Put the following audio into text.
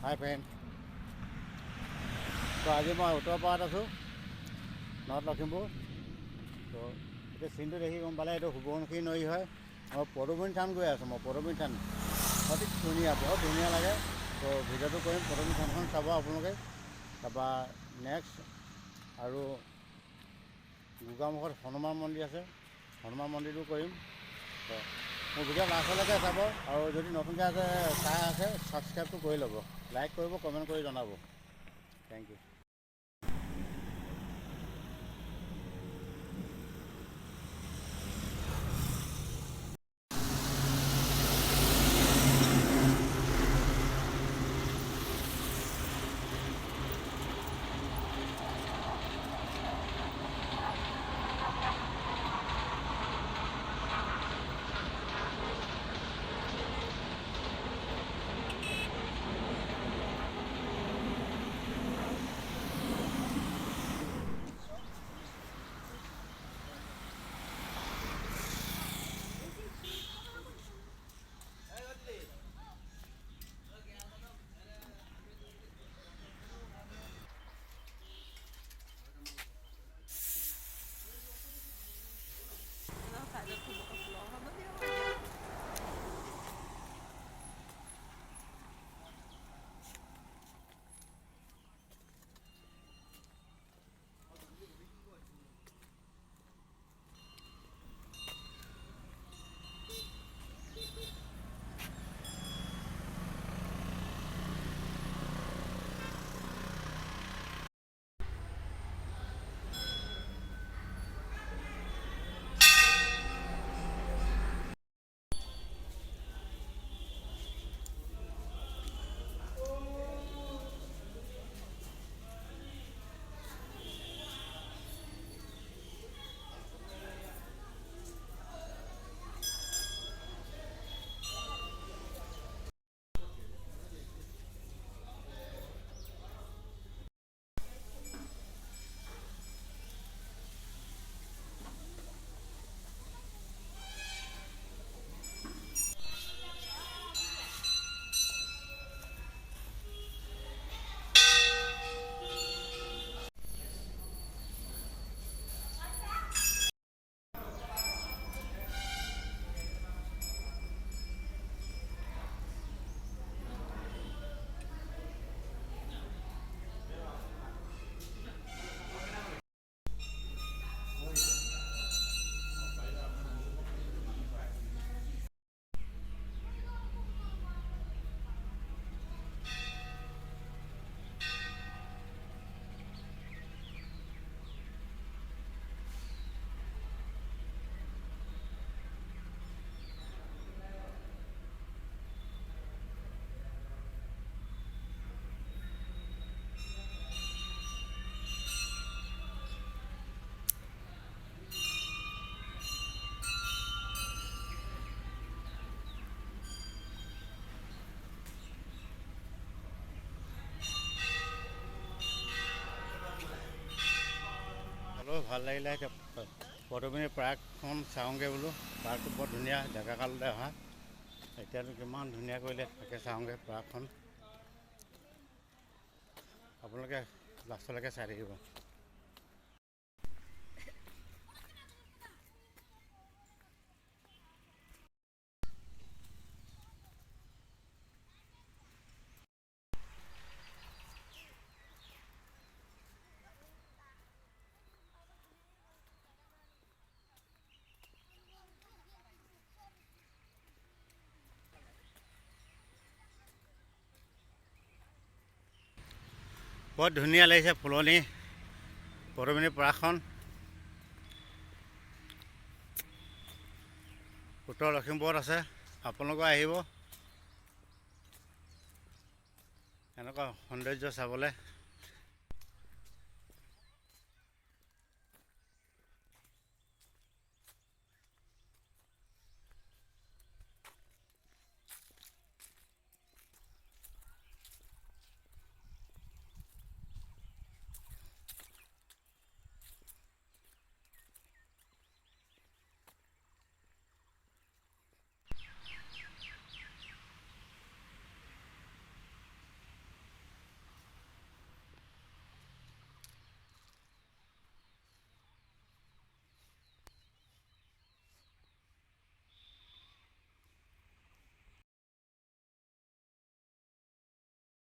হাই friend. তো আজি মই উত্তৰপাৰাত আছোঁ, নৰ্থ লখিমপুৰ। তো এতিয়া চিনটো দেখি গম পালে এইটো সোৱণশিৰি নৈ হয়। মই পদুমণি থান গৈ আছোঁ। পদুমণি থান অতি ধুনীয়া, বহুত ধুনীয়া লাগে। তো ভিডিঅ'টো কৰিম, পদুমণি থানখন চাব আপোনালোকে। তাৰপৰা নেক্সট আৰু গোগামুখত হনুমান মন্দিৰ আছে, হনুমান মন্দিৰটো কৰিম। তো মোৰ ভিডিঅ' লাষ্টলৈকে চাব, আৰু যদি নতুনকৈ চাই আছে ছাবস্ক্ৰাইবটো কৰি ল'ব, লাইক কৰিব, কমেণ্ট কৰি জনাব। Thank you. ভাল লাগিলে। এতিয়া পদুমণি পাৰ্কখন চাওঁগৈ বোলো। পাৰ্কটো বৰ ধুনীয়া, ডেকা কালতে অহা। এতিয়াতো কিমান ধুনীয়া কৰিলে, তাকে চাওঁগৈ পাৰ্কখন। আপোনালোকে লাষ্টলৈকে চাই থাকিব। বৰ ধুনীয়া লাগিছে ফুলনি পদুমণি পাৰ্কখন। উত্তৰ লখিমপুৰত আছে, আপোনালোকে আহিব এনেকুৱা সৌন্দৰ্য চাবলৈ।